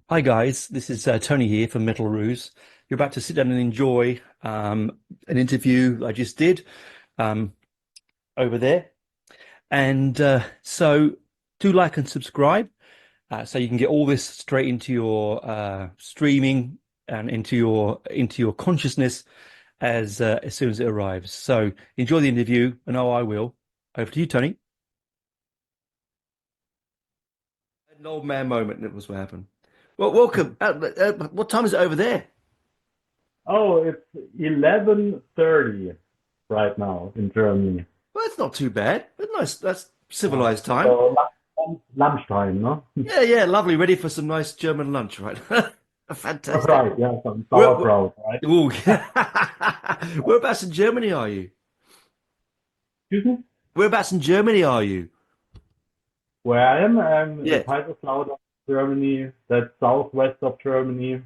Hi guys, this is Tony here from Metal Roos. You're about to sit down and enjoy an interview I just did um, over there. And so do like and subscribe so you can get all this straight into your streaming and into your consciousness as soon as it arrives. So enjoy the interview, and oh, I will. Over to you, Tony. An old man moment, that was what happened. Well, welcome. What time is it over there? Oh, it's 11:30 right now in Germany. Well, that's not too bad. But nice. That's Yeah. civilized time. So lunchtime, no? Yeah, yeah, lovely. Ready for some nice German lunch, right? Fantastic. Right, yeah, some Where, sauerkraut, right? ooh. Whereabouts in Germany are you? Excuse me? Whereabouts in Germany are you? Where I am, I'm in Yeah. Kaiserslautern, Germany. That's southwest of Germany.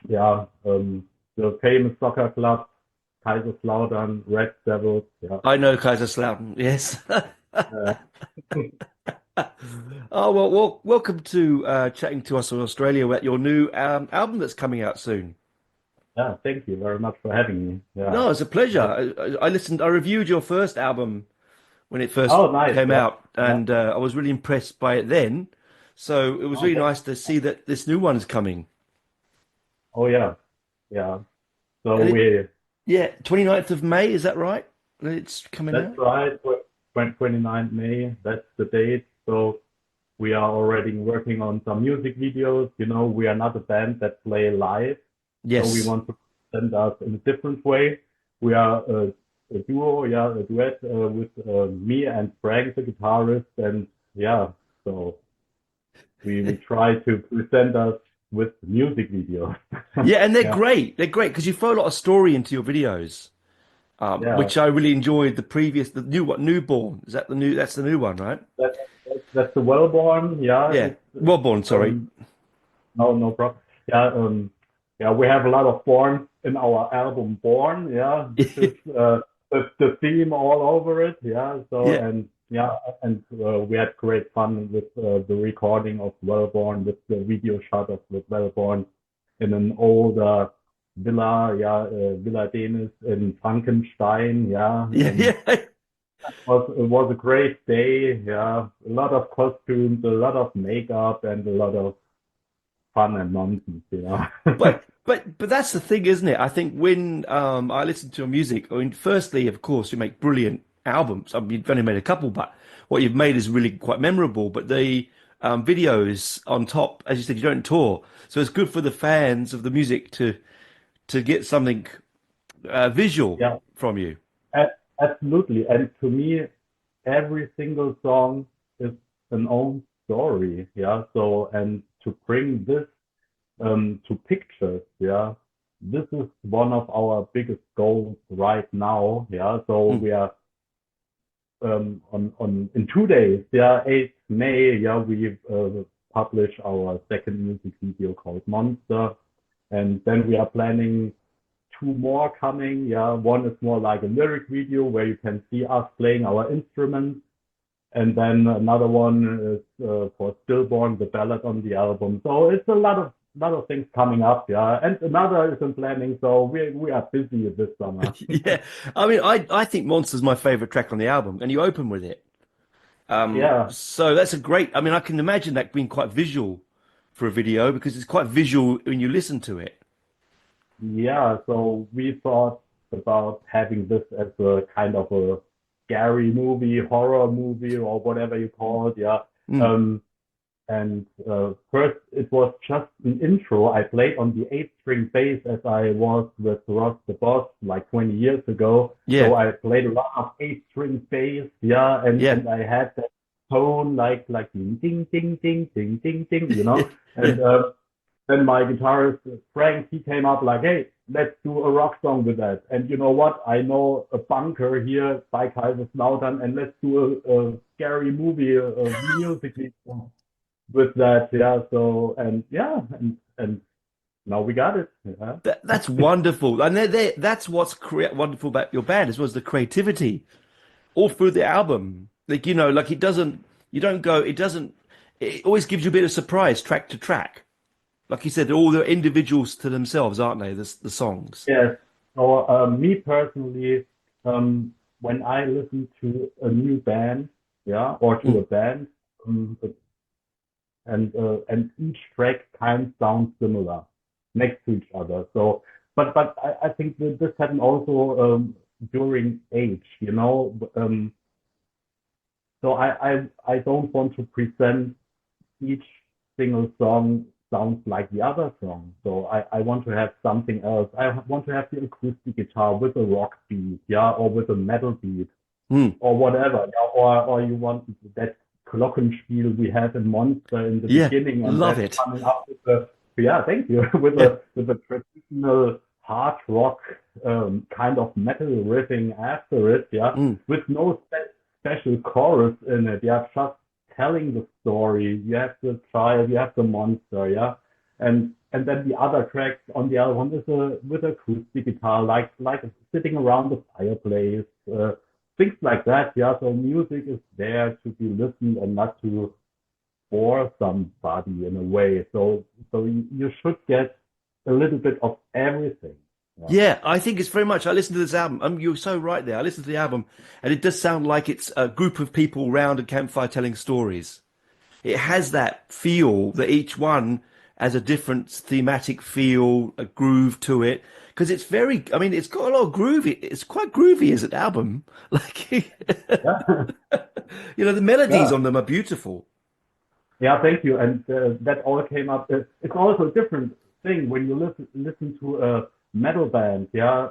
Yeah, the famous soccer club, Kaiserslautern Red Devils. Yeah. I know Kaiserslautern. Yes. Uh, Oh, welcome to chatting to us in Australia about your new album that's coming out soon. yeah, thank you very much for having me. Yeah. No, it's a pleasure. I listened, I reviewed your first album when it first Oh, nice. came Yeah. out, Yeah. and I was really impressed by it then. So it was Oh, really nice to see that this new one is coming. oh yeah. Yeah. So And it, we yeah, 29th of May, is that right? That it's coming That's out? right. 29th May, that's the date. So we are already working on some music videos. You know, we are not a band that play live, so we Yes. want to present us in a different way. We are a duo, yeah, a duet with me and Frank, the guitarist, and yeah, so we try to present us with music videos. Yeah, and they're Yeah, great. They're great because you throw a lot of story into your videos, yeah. which I really enjoyed. The new one, Newborn. Is that the new? That's the new one, right? That's the Wellborn. Yeah, Yeah, Wellborn. Sorry. no problem. Yeah, yeah, we have a lot of Born in our album Born. Yeah, this is the theme all over it. Yeah, so Yeah, and yeah, and we had great fun with the recording of Wellborn, with the video shot of with Wellborn in an old villa, yeah, Villa Denis in Frankenstein. Yeah, yeah, yeah. it was a great day. Yeah, a lot of costumes, a lot of makeup, and a lot of fun and nonsense, you know. But that's the thing, isn't it? I think when I listen to your music, I mean, firstly, of course, you make brilliant albums. I mean, you've only made a couple, but what you've made is really quite memorable. But the videos on top, as you said, you don't tour, so it's good for the fans of the music to get something visual Yeah, from you. absolutely. And to me, every single song is an own story. Yeah. So, and to bring this to pictures, yeah, this is one of our biggest goals right now. Yeah. So Mm. we are on in 2 days, yeah, 8th May, yeah, we publish our second music video called Monster, and then we are planning two more coming. Yeah, one is more like a lyric video where you can see us playing our instruments, and then another one is for Stillborn, the ballad on the album. So it's a lot of things coming up. Yeah, and another is in planning. So we are busy this summer. Yeah, I mean, I think Monster's my favorite track on the album, and you open with it. Yeah, So that's a great. I mean, I can imagine that being quite visual for a video because it's quite visual when you listen to it. yeah. So we thought about having this as a kind of a scary movie, horror movie, or whatever you call it. Yeah. Mm. Um, And first, it was just an intro. I played on the eight-string bass as I was with Ross the Boss like 20 years ago. Yeah, So I played a lot of eight-string bass, yeah, yeah, and I had that tone like ding ding ding ding ding ding ding, yeah, yeah. And then my guitarist Frank, he came up like, hey, let's do a rock song with that. And you know what? I know a bunker here by Kaiserslautern, and let's do a scary movie, a music video with that. Yeah. So and yeah, and now we got it. Yeah. That's wonderful, and that's what's wonderful about your band as well as the creativity all through the album. Like like it doesn't. You don't go. It doesn't. It always gives you a bit of surprise track to track. Like you said, they're all the individuals to themselves, aren't they? The songs. Yes. So me personally, when I listen to a new band, yeah, or to Mm. a band, um, and each track kind of sounds similar next to each other. So, but I think that this happened also during age, you know. So I don't want to present each single song sounds like the other song. So I want to have something else. I want to have the acoustic guitar with a rock beat, yeah, or with a metal beat, Mm. or whatever. Yeah, or you want that Glockenspiel we had in Monster in the Yeah, beginning, and love then it. coming up with the yeah, thank you, Yeah. with a traditional hard rock kind of metal riffing after it, yeah, Mm. with no special chorus in it, yeah, just telling the story. You have the child, you have the monster, yeah, and then the other tracks on the album is a with acoustic guitar, like sitting around the fireplace. Things like that. Yeah, so music is there to be listened and not to bore somebody in a way. So you should get a little bit of everything. Yeah. Yeah, I think it's very much. I listened to this album. You're so right there. I listened to the album, and it does sound like it's a group of people round a campfire telling stories. It has that feel that each one has a different thematic feel, a groove to it. Because it's very, I mean, it's got a lot of groovy. It's quite groovy as an album. Like, Yeah. the melodies Yeah. on them are beautiful. Yeah, thank you. And that all came up. It's also a different thing when you listen to a metal band. Yeah,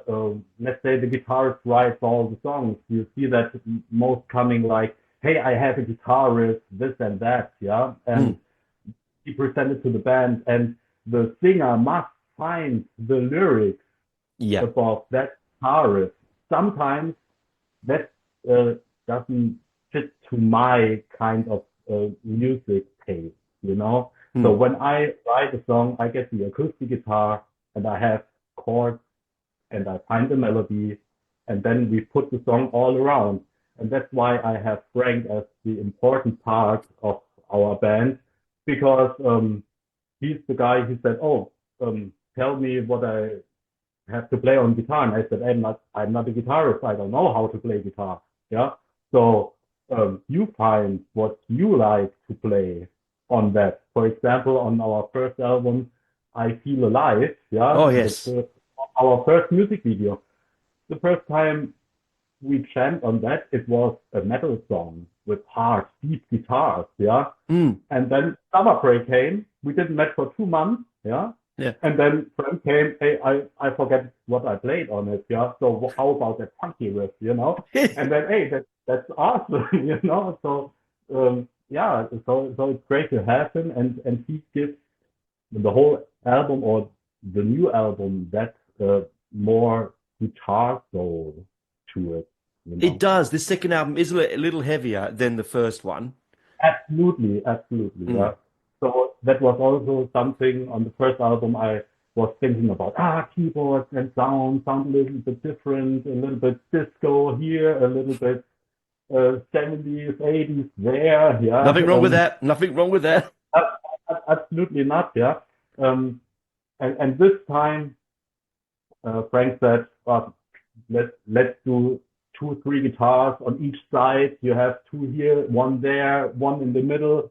let's say the guitarist writes all the songs. You see that most coming like, "Hey, I have a guitar riff, this and that." Yeah, Mm, and he presented to the band, and the singer must find the lyrics yeah. above that guitar riff. Sometimes that doesn't fit to my kind of music taste, you know. So Mm. when I write a song, I get the acoustic guitar and I have chords and I find the melody, and then we put the song all around. And that's why I have Frank as the important part of our band, because he's the guy who said, "Oh, tell me what I have to play on guitar." And I said, I'm not a guitarist. I don't know how to play guitar. Yeah. So you find what you like to play on that. For example, on our first album, I Feel Alive. Yeah. Oh, yes. Our first music video. The first time we jammed on that, it was a metal song with hard, deep guitars. Yeah. Mm, And then summer break came. We didn't met for 2 months. Yeah. yeah. And then Frank came. Hey, I forget what I played on it. Yeah. So how about that funky riff? You know. And then hey, that's awesome. You know. So yeah. So it's great to have him, and he gives the whole album or the new album that more guitar soul to it. You It know. does. This second album is a little heavier than the first one. Absolutely, absolutely, Mm. yeah. So that was also something on the first album I was thinking about. Keyboards and sound a little bit different, a little bit disco here, a little bit 70s, 80s there, yeah. Nothing wrong with that. Nothing wrong with that. Absolutely not, yeah. Um, and this time Frank said, let's do two, three guitars on each side. You have two here, one there, one in the middle.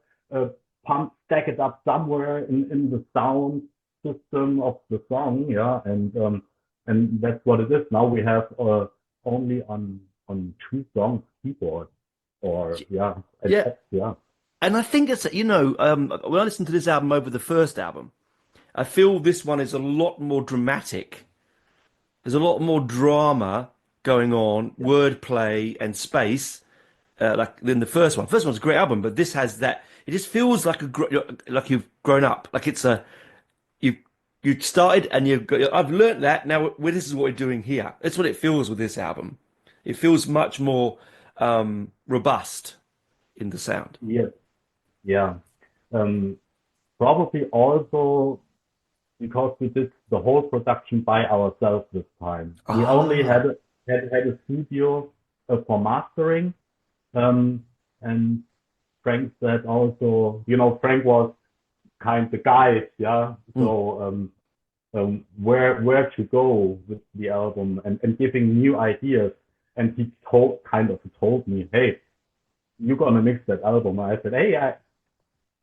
Stack it up somewhere in the sound system of the song, yeah. And that's what it is. Now we have only on two songs keyboard, or yeah, Yeah. yeah, And I think it's, when I listened to this album over the first album, I feel this one is a lot more dramatic. There's a lot more drama going on, yeah, wordplay and space, like than the first one. First one's a great album, but this has that. It just feels like like you've grown up. Like it's a you you started and you've got. I've learnt that now. This is what we're doing here. That's what it feels with this album. It feels much more robust in the sound. yes, yeah. Um, Probably also because we did the whole production by ourselves this time. We only Ah, had a studio for mastering, um, and Frank said also, Frank was kind of guide, yeah. Mm. So where to go with the album and giving new ideas. And he told me, hey, you're gonna mix that album. And I said, hey,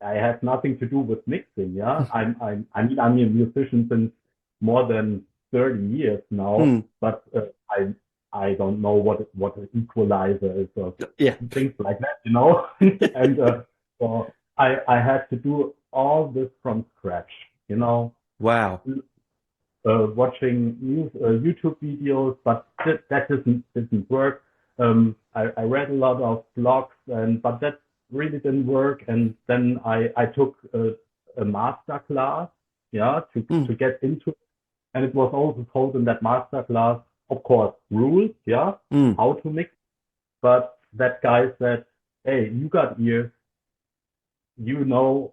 I have nothing to do with mixing, yeah. I'm a musician since more than 30 years now, Mm. but I don't know what an equalizer is or Yeah. things like that, and so I had to do all this from scratch, you know, Wow. watching YouTube videos, but that didn't work. I read a lot of blogs, but that really didn't work. And then I took a master class, yeah, Mm. to get into it. And it was also told in that master class, of course, rules, yeah, Mm. how to mix. But that guy said, hey, you got ears, you know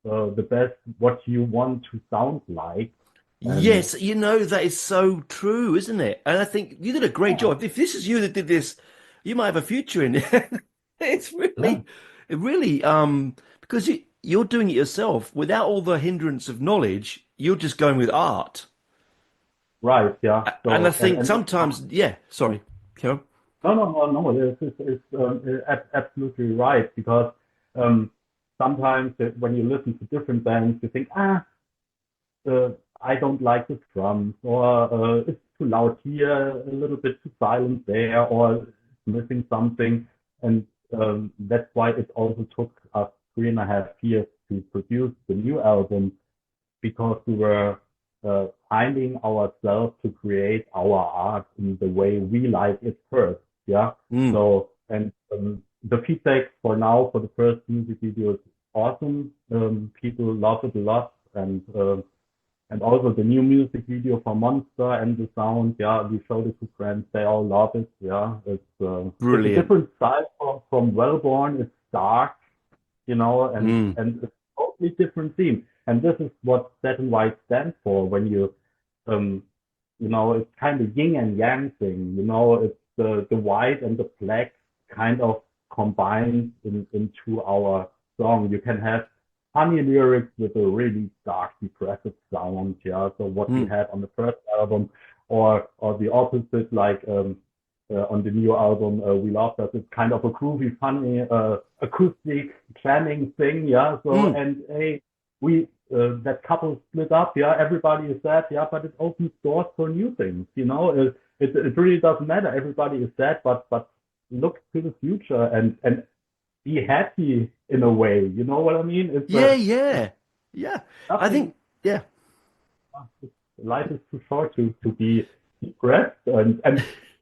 the best what you want to sound like. And Yes, that is so true, isn't it? And I think you did a great yeah, job. If this is you that did this, you might have a future in it. It's yeah, really, because you're doing it yourself without all the hindrance of knowledge. You're just going with art. right, yeah. And I So think and sometimes, yeah, sorry, Karen. no. This is absolutely right because um, sometimes when you listen to different bands, you think, uh, I don't like the drums, or it's too loud here, a little bit too silent there, or it's missing something. And that's why it also took us 3.5 years to produce the new album because we were finding ourselves to create our art in the way we like it first. Yeah. Mm. So, and the feedback for now for the first music video is awesome. People love it a lot. And also the new music video for Monster and the sound. Yeah. We showed it to friends. They all love it. Yeah. It's a Brilliant. different style from Wellborn. It's dark, Mm. and it's a totally different theme. And this is what Satin White stands for when um, it's kind of yin and yang thing, it's the white and the black kind of combined into our song. You can have funny lyrics with a really dark, depressive sound, yeah. So what we Mm. had on the first album, or the opposite, like on the new album, We Love That. It's kind of a groovy, funny, acoustic jamming thing, yeah. So, Mm. and hey, that couple split up, yeah. Everybody is sad, yeah, but it opens doors for new things, it really doesn't matter. Everybody is sad, but look to the future and be happy in a way. You know what I mean? Yeah, It's yeah, yeah. I nothing. think, yeah. Life is too short to be depressed, and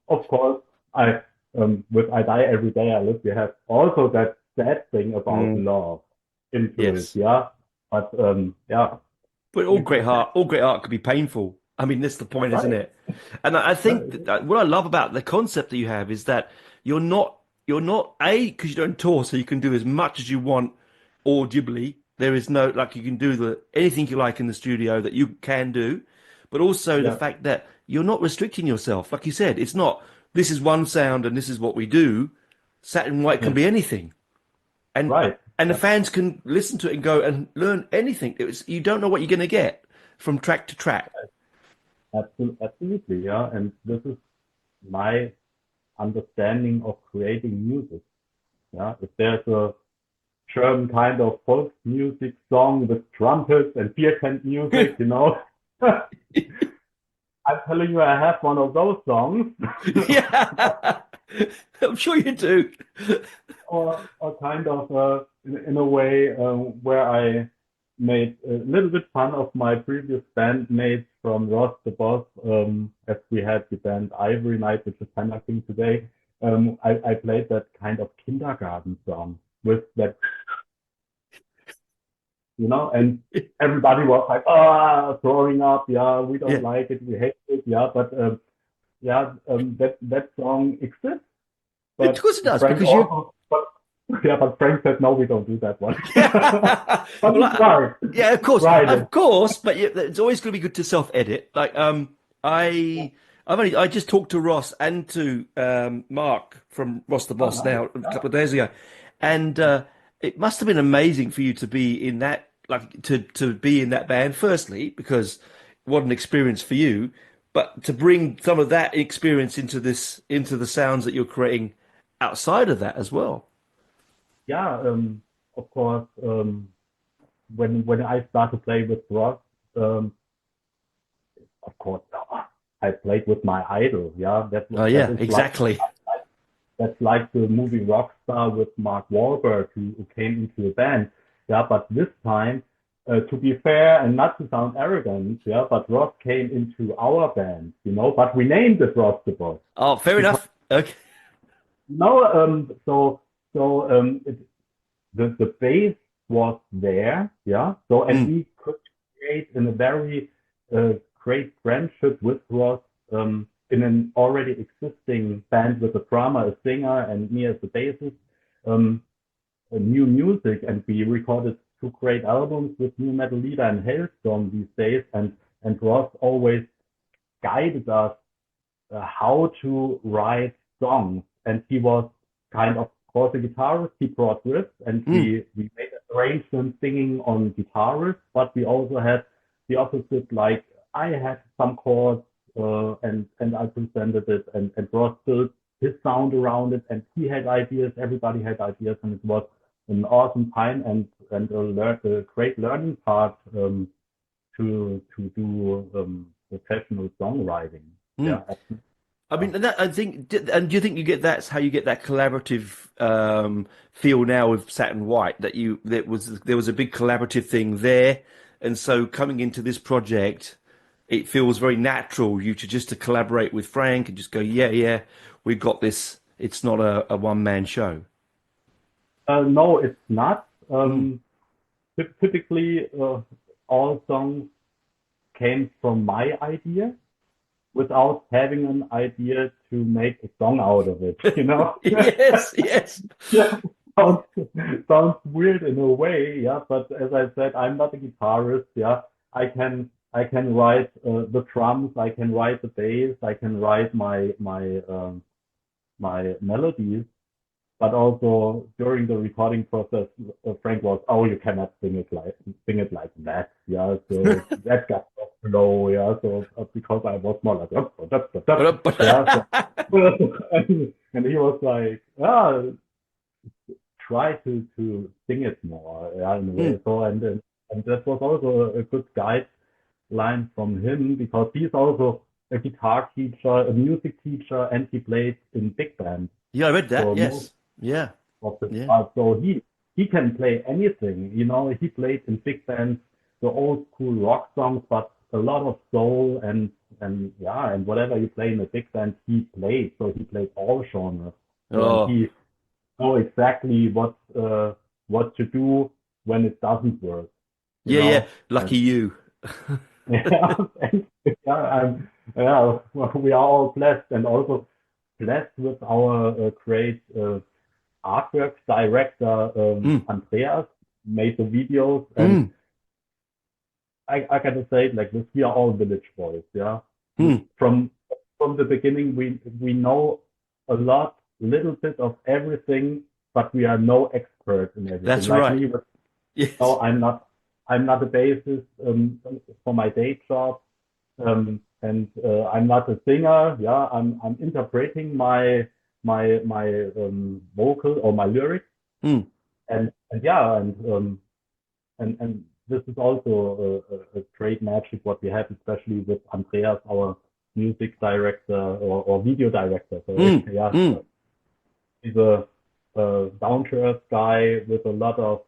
of course I with I Die Every Day I Live, we have also that sad thing about Mm. love into it, Yes. yeah. But yeah, But all great art could be painful. I mean, that's the point, isn't right, it? And I yeah, think that what I love about the concept that you have is that you're not because you don't tour, so you can do as much as you want audibly. There is no like you can do anything you like in the studio that you can do, but also the yeah, fact that you're not restricting yourself. Like you said, it's not this is one sound and this is what we do. Satin White can yeah, be anything and right, the yeah, fans can listen to it and go and learn anything. You don't know what you're going to get from track to track. absolutely, yeah. And this is my understanding of creating music. Yeah, if there's a German kind of folk music song with trumpets and beer tent music, I'm telling you, I have one of those songs, Yeah, I'm sure you do. or kind of in a way where I made a little bit fun of my previous bandmates from Ross the Boss, as we had the band Ivory Night, which is kind of thing today. I played that kind of kindergarten song with that, and everybody was like, throwing up, yeah, we don't Yeah, like it, we hate it, yeah, but yeah, that song exists, of but course it does Frank because you. also, but yeah, but Frank said no, we don't do that one. Yeah, But well, he's right, yeah, right, of course, but it's always going to be good to self-edit. Like, I just talked to Ross and to Mark from Ross the oh Boss nice, now a couple of days ago, and it must have been amazing for you to be in that like to be in that band? Firstly, because what an experience for you, but to bring some of that experience into the sounds that you're creating outside of that as well. Yeah, of course, when I start to play with Ross, um, of course, I played with my idol. Yeah, Oh that yeah, is like exactly. that's like the movie Rockstar with Mark Wahlberg, who came into a band. Yeah, but this time, to be fair and not to sound arrogant, yeah, but Ross came into our band, but we named it Ross the Boss Oh, fair because enough. Okay. the bass was there, yeah. So and Mm, we could create in a very great friendship with Ross in an already existing band with a drummer, a singer, and me as the bassist. Um, New music, and we recorded two great albums with New Metal Leader and Hailstorm these days. And Ross always guided us how to write songs. And he was kind of course a guitarist. He brought riffs, and mm. we made arrangements singing on guitar riffs. But we also had the opposite. Like I had some chords, and I presented it, and Ross built his sound around it, and he had ideas. Everybody had ideas, and it was an awesome time and a great learning part to do professional songwriting. Mm. Yeah, I mean, and that, I think, and do you think you get that's how you get that collaborative feel now with Satin White? That there was a big collaborative thing there, and so coming into this project, it feels very natural you to just to collaborate with Frank and just go, yeah, yeah, we've got this. It's not a one man show. No, it's not. Mm. Typically, all songs came from my idea without having an idea to make a song out of it. Yes, yes. Yeah, sounds, sounds weird in a way. Yeah, but as I said, I'm not a guitarist. Yeah, I can write the drums, I can write the bass, I can write my melodies. But also during the recording process, Frank was, oh, you cannot sing it like that. Yeah, so that got low. Yeah, so because I was more like, yeah, so, and he was like, try to sing it more. Yeah, in a way. Mm. So and that was also a good guideline from him because he's also a guitar teacher, a music teacher, and he played in big bands. Yeah, I read that. So most Yes. Yeah. of the Yeah. part. So he can play anything. He played in big bands, the old school rock songs, but a lot of soul and yeah, and whatever you play in a big band, he played. So he played all genres. So and Oh, he know exactly what to do when it doesn't work. You yeah, yeah. know, and Lucky you. yeah, and, yeah, yeah, well, we are all blessed and also blessed with our great artwork director Mm. Andreas made the videos, and Mm. I gotta say it like this: we are all village boys, yeah. Mm. From from the beginning, we know a little bit of everything, but we are no experts in everything. That's Like right. me, with Yes. no, I'm not a bassist for my day job, and I'm not a singer. Yeah, I'm interpreting my vocal or my lyrics, Mm. and yeah, and this is also a great magic what we have, especially with Andreas, our music director or video director. So Mm. yeah, Mm. he's a down to earth guy with a lot of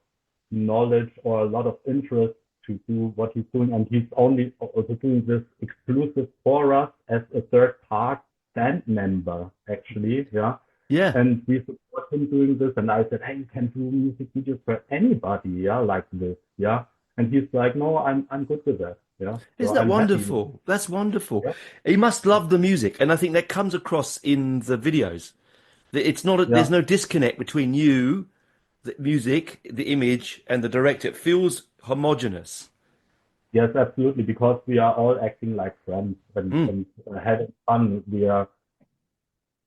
knowledge or a lot of interest to do what he's doing, and he's only also doing this exclusive for us as a third part band member, actually. Yeah, Yeah. and we support him doing this. And I said, hey, you can do music videos for anybody, yeah, like this, yeah. And he's like, no, I'm good with that, yeah. So Isn't that I'm happy with wonderful? That's wonderful. it. He must love the music, and I think that comes across in the videos. That it's not Yeah, there's no disconnect between you, the music, the image, and the director. It feels homogenous. yes, absolutely, because we are all acting like friends and Mm. and having fun. We are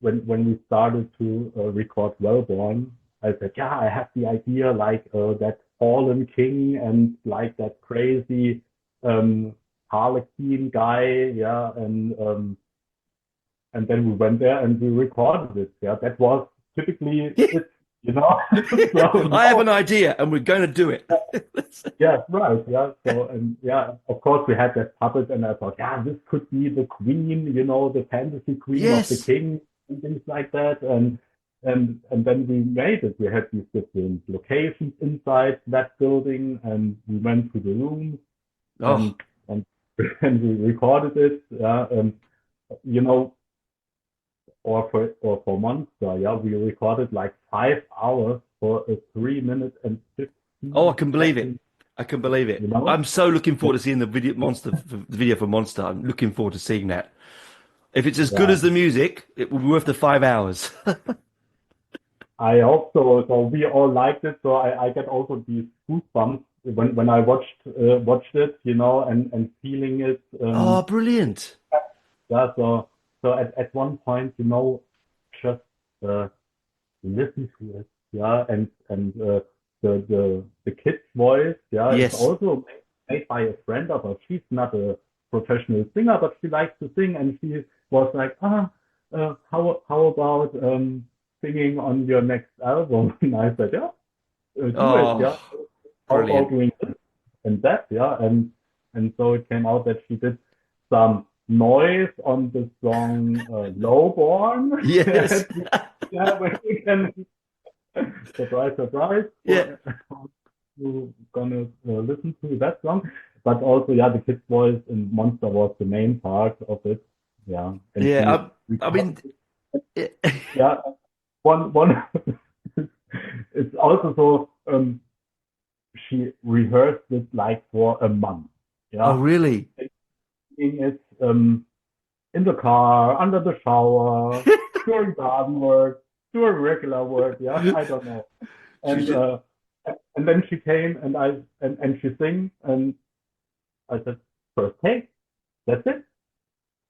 when we started to record Wellborn, I said, yeah, I have the idea like that fallen king and like that crazy Harlequin guy, yeah, and then we went there and we recorded it. Yeah, that was typically it, you know. So I have now, an idea, and we're going to do it. yeah, right, yeah. So and yeah, of course we had that puppet, and I thought, yeah, this could be the queen, you know, the fantasy queen of the Yes. king and things like that, and then we made it. We had these different locations inside that building, and we went to the rooms and Oh, and and we recorded it. Yeah, you know, or for Monster, yeah, we recorded like 5 hours for a 3 minute and oh, I 15 can believe it. second, I can believe you it. know? I'm so looking forward to seeing the video for Monster. I'm looking forward to seeing that. If it's as good Yeah. as the music, it will be worth the 5 hours. I hope so. So we all liked it. So I get also these goosebumps when I watched it, you know, and feeling it. Oh, brilliant. Yeah. So at one point, you know, just uh, listen to it. Yeah, and the kid's voice, yeah, it's Yes. also made by a friend of us. She's not a professional singer, but she likes to sing, and she was like, how about singing on your next album? And I said, yeah, do it, Oh, yeah. How about brilliant. doing this and that, yeah, and so it came out that she did some noise on the song Lowborn. Yes. Yeah, when you can surprise, surprise, Yeah. for who gonna listen to that song. But also, yeah, the kid's voice in Monster was the main part of it. Yeah, and she Yeah. I mean, it, yeah, one. It's also so she rehearsed it like for a month. oh, Yeah, really? singing it in the car, under the shower, during garden work, during regular work. Yeah, I don't know. She's And just, uh, and then she came and she sang and I said first take, that's it.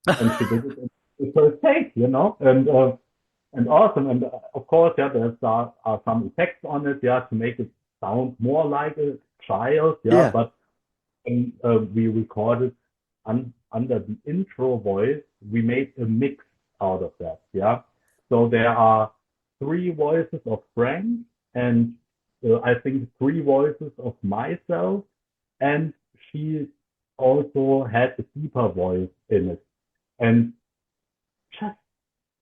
And she did it in the first take, you know, and awesome. And of course, yeah, are some effects on it, yeah, to make it sound more like a child, yeah. yeah. But we recorded under the intro voice, we made a mix out of that, yeah. So there are three voices of Frank and I think three voices of myself, and she also had a deeper voice in it. And just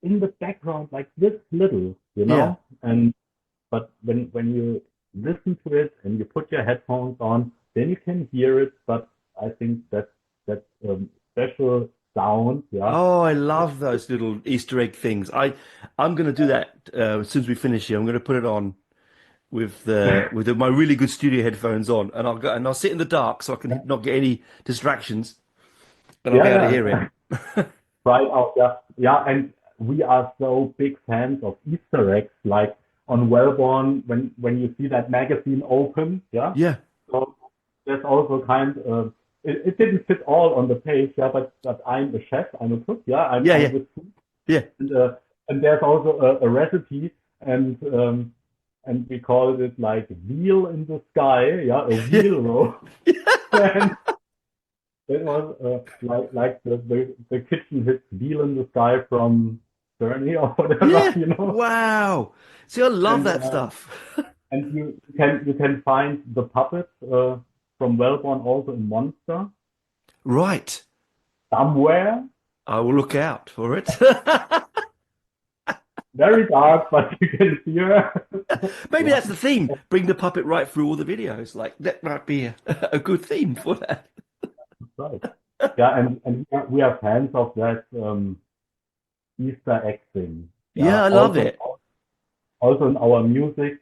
in the background, like this little, you Yeah. know? And but when you listen to it and you put your headphones on, then you can hear it. But I think that special sound, yeah. Oh, I love those little Easter egg things. I'm going to do that as soon as we finish here. I'm going to put it on my really good studio headphones on, and I'll sit in the dark so I can not get any distractions, and I'll be Yeah, able to hear yeah. it. Right out, yeah. Yeah, and we are so big fans of Easter eggs, like on Wellborn, when you see that magazine open, yeah. Yeah, So there's also it didn't fit all on the page, yeah, but I'm a chef, I'm a cook, yeah, yeah, I'm yeah, with food, yeah, and there's also a recipe, and we called it like wheel in the sky, yeah, a yeah, wheel roll, and it was like the kitchen hits wheel in the sky from Bernie or whatever, yeah. Wow. See, I love and that stuff. and you can find the puppet from Wellborn also in Monster Right. somewhere. I will look out for it. Very dark, but you can hear. Maybe Yeah, that's the theme. Bring the puppet right through all the videos. Like that might be a good theme for that. right. Yeah, and we are fans of that Easter egg thing. Yeah, Yeah, I love it. also in our music.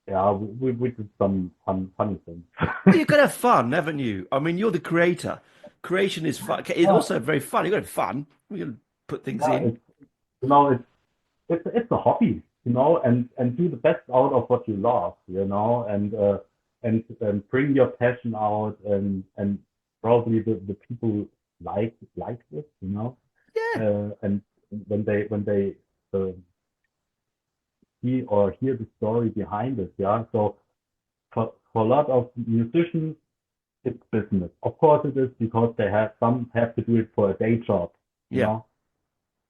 Yeah, we did some funny things. Well, you got to have fun, haven't you? I mean, you're the creator. Creation is fun. It's Yeah, also very fun. You got to have fun. You got to put things yeah, in. you know, it's a hobby, you know, and do the best out of what you love, you know, and bring your passion out, and probably the people like this, you know, Yeah. and when they uh, see or hear the story behind it, yeah. So for a lot of musicians, it's business. Of course it is because they have some have to do it for a day job, you Yeah. know,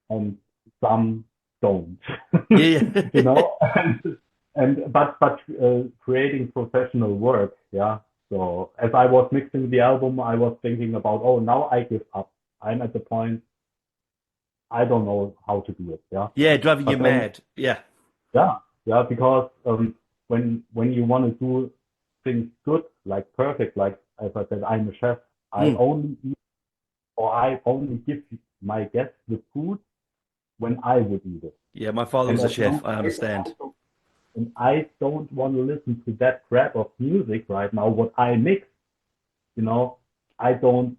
and some don't, Yeah. you Yeah. know, but creating professional work, yeah. So as I was mixing the album, I was thinking about, oh, now I give up. I'm at the point I don't know how to do it, yeah. Yeah, driving you But then, mad. Yeah. yeah, yeah, because when you want to do things good, like perfect, like as I said, I'm a chef. I Mm. only eat or I only give my guests the food when I would eat it. Yeah, my father And was a as chef. long I as understand. I don't want to listen to that crap of music right now, what I mix, you know, I don't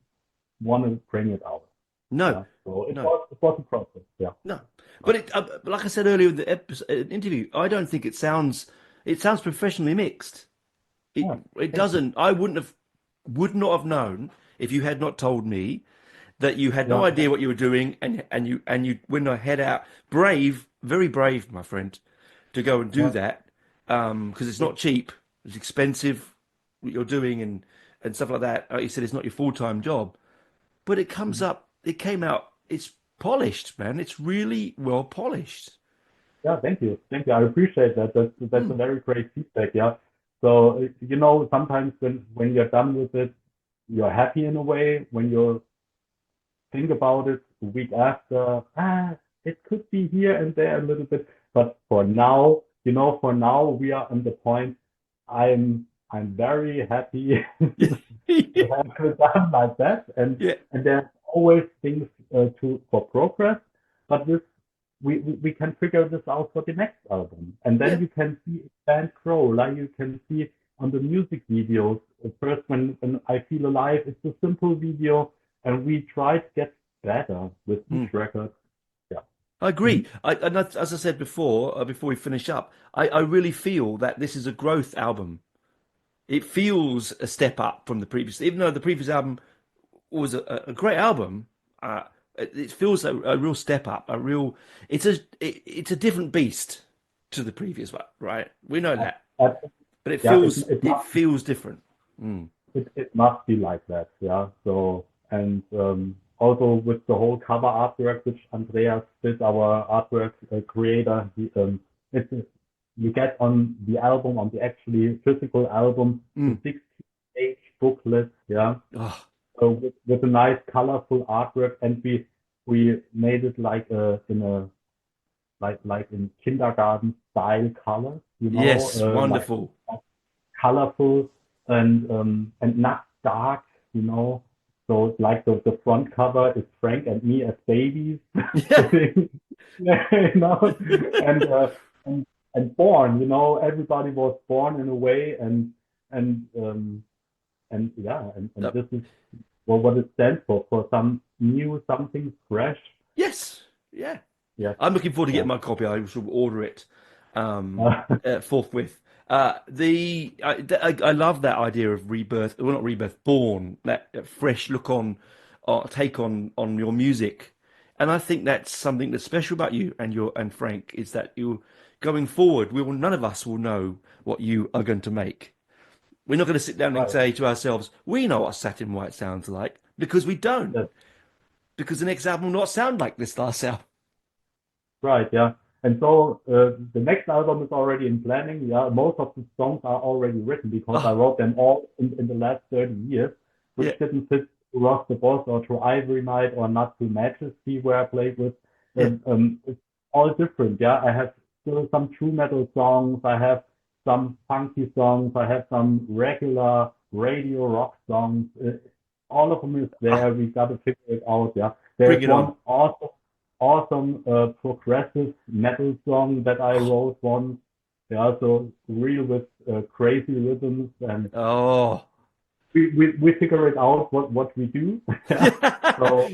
want to bring it out. No, Yeah. So no, it was a process. Yeah. no. But like I said earlier in the interview, I don't think it sounds professionally mixed. It Yeah. it Thank you. doesn't. Would not have known if you had not told me that you had no Yeah. idea what you were doing, and you went ahead out brave, very brave, my friend, to go and do Yeah. that. Because it's not cheap. It's expensive what you're doing and stuff like that. Like you said, it's not your full-time job, but it comes Mhm. up. It came out. It's polished, man. It's really well polished. Yeah, thank you. Thank you. I appreciate that. That's a Mm. very great feedback. Yeah. So, you know, sometimes when you're done with it, you're happy in a way. When you think about it a week after, it could be here and there a little bit. But for now, you know, for now we are on the point. I'm very happy to have it done like that, Yeah. and there's always things to for progress. But this we can figure this out for the next album, and then Yeah. you can see it band grow. Like you can see on the music videos. First, when I Feel Alive, it's a simple video, and we try to get better with each Mm. record. Yeah. I Mhm. agree. As I said before we finish up, I really feel that this is a growth album. It feels a step up from the previous, even though the previous album was a great album. Uh, it feels a real step up, a real. It's a different beast to the previous one, right? We know that, Uh, but yeah, it feels different. Mm. it must be like that, yeah. So and also with the whole cover artwork, which Andreas did, our artwork creator, it's you get on the album, on the actually physical album, the Mm. 16-page booklet, yeah, Oh, with a nice colorful artwork, and we made it like in a like in kindergarten style colors, you know, yes, wonderful. like colorful and not dark, you know. So like the front cover is Frank and me as babies Yeah. sitting, you know, and uh, and and born, you know, everybody was born in a way, and and yeah, and this is what it stands for some new something fresh. Yes. Yeah. Yes, I'm looking forward to yeah. getting my copy. I shall order it Uh, forthwith. I love that idea of rebirth. Well, not rebirth, born. That fresh look on, take on your music, and I think that's something that's special about you and Frank is that you going forward. None of us will know what you are going to make. We're not going to sit down and right. say to ourselves, "We know what Satin White sounds like," because we don't. That's Because the next album will not sound like this last album. right, yeah. And so the next album is already in planning. Yeah, most of the songs are already written because I Oh, wrote them all in the last 30 years, which yeah, didn't fit to Rock the Boss or to Ivory Night or not to Majesty where I played with. yeah. It's all different. Yeah, I have still some true metal songs. I have some funky songs. I have some regular radio rock songs. All of them is Ah, there. We got to figure it out. Yeah, bring there's it on. one awesome progressive metal song that I wrote once. Yeah, so real with crazy rhythms, and Oh, we figure it out what we do. Yeah. So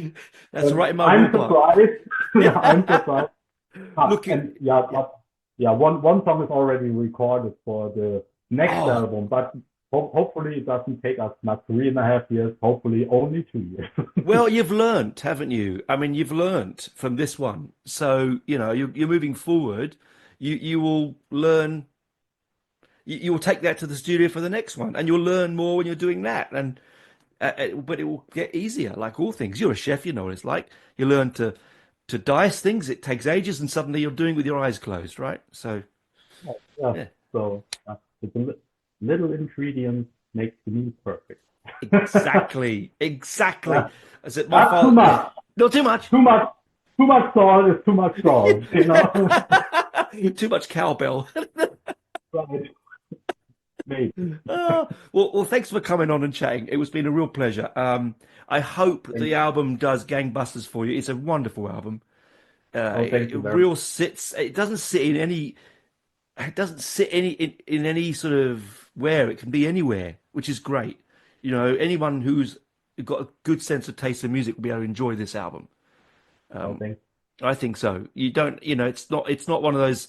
that's right in my I'm ballpark. surprised. I'm Yeah. surprised. Ah, Look at and yeah, yeah. but yeah, one song is already recorded for the next Oh, album, but hopefully it doesn't take us not 3.5 years. Hopefully only 2 years. well, you've learnt, haven't you? I mean, you've learnt from this one. So, you're moving forward. You will learn. you'll take that to the studio for the next one, and you'll learn more when you're doing that. And but it will get easier, like all things. You're a chef, you know what it's like. You learn to dice things. It takes ages, and suddenly you're doing with your eyes closed, right? So Yeah. yeah, So it's a little ingredient makes the meal perfect. exactly, exactly. Yeah. I said, my Not too father, yeah, much. not too much. Too much. Too much salt is too much salt. You know. Too much cowbell. Right. Maybe. Well, thanks for coming on and chatting. It was been a real pleasure. I hope Thank the album does gangbusters for you. It's a wonderful album. Oh, thank It you very much. real sits. It doesn't sit in any. It doesn't sit in any sort of where. It can be anywhere, which is great. You know, anyone who's got a good sense of taste in music will be able to enjoy this album. Oh, thanks. I think so. You don't. You know, it's not one of those.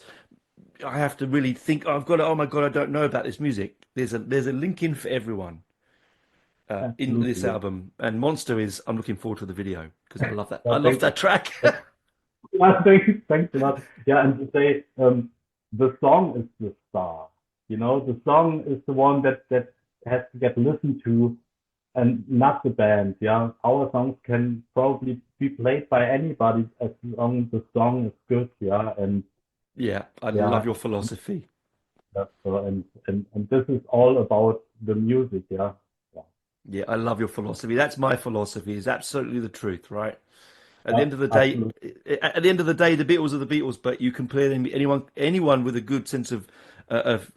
I have to really think. Oh, I've got to. Oh my God, I don't know about this music. There's a link in for everyone in this Absolutely. Yeah. album. And Monster is. I'm looking forward to the video because I love that. I Well, love that track. thanks a lot. Yeah, and to say the song is the star. You know, the song is the one that has to get listened to, and not the band. Yeah, our songs can probably be played by anybody as long as the song is good. Yeah, and Yeah, I love yeah, your philosophy. so, and this is all about the music. Yeah, yeah, Yeah, I love your philosophy. That's my philosophy. Is absolutely the truth, right? At the end of the day, absolutely. at the end of the day, the Beatles are the Beatles, but you can play them. Anyone with a good sense of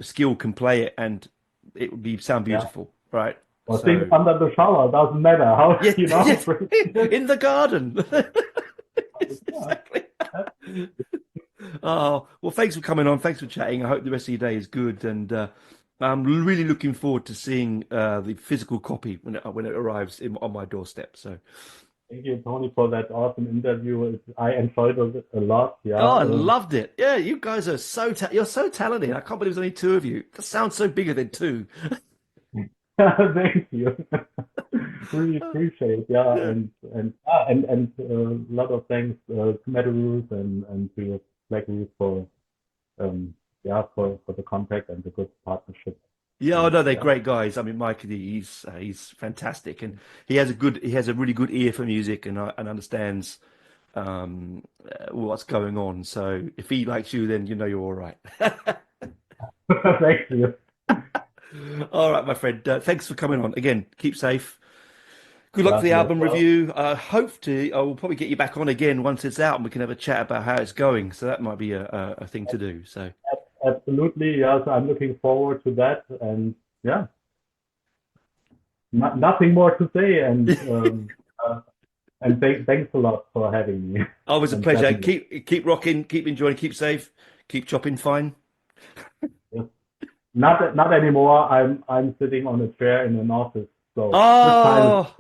skill can play it, and it would be sound Yeah, beautiful, right? or sing So under the shower. Doesn't matter how yeah, you yeah, know. in the garden. Yeah, Exactly. Oh, well, thanks for coming on. Thanks for chatting. I hope the rest of your day is good, and I'm really looking forward to seeing the physical copy when it arrives on my doorstep. So. thank you, Tony, for that awesome interview. I enjoyed it a lot. Yeah. Oh, I loved it. Yeah, you guys are you're so talented. I can't believe there's only two of you. That sounds so bigger than two. Thank you. Really appreciate. Yeah, Yeah. and a lot of thanks to Roos and to Black Roos for yeah for the contact and the good partnership. Yeah, I And know they're yeah, great guys. I mean, Mike, he's fantastic, and he has a really good ear for music and understands what's going on. So if he likes you, then you know you're all right. thank you. All right, my friend. Thanks for coming on again. Keep safe. Good luck for Yeah, the you as album well. review. I will probably get you back on again once it's out, and we can have a chat about how it's going. So that might be a thing to do. So. Absolutely. Yeah, so I'm looking forward to that. And yeah, nothing more to say. And thanks a lot for having me Always a and pleasure. chatting with Keep rocking, keep enjoying, keep safe, keep chopping fine. you. Not anymore. I'm sitting on a chair in an office. So this time Oh,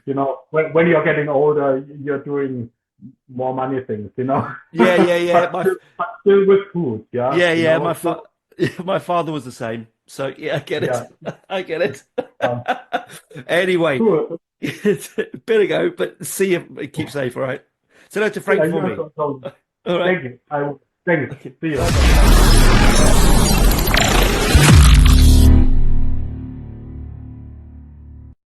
you know, when you're getting older, you're doing more money things, you know, yeah, yeah, yeah. but still with food. Yeah, Yeah, you yeah. know, still, My father was the same. So yeah, I get it. yeah, I get it. uh, Anyway, cool. better go. But see you. Keep safe. All right. Say hello to Yeah, Frank for you're me. so, All right. thank you. Thanks. Okay. See you. Bye bye.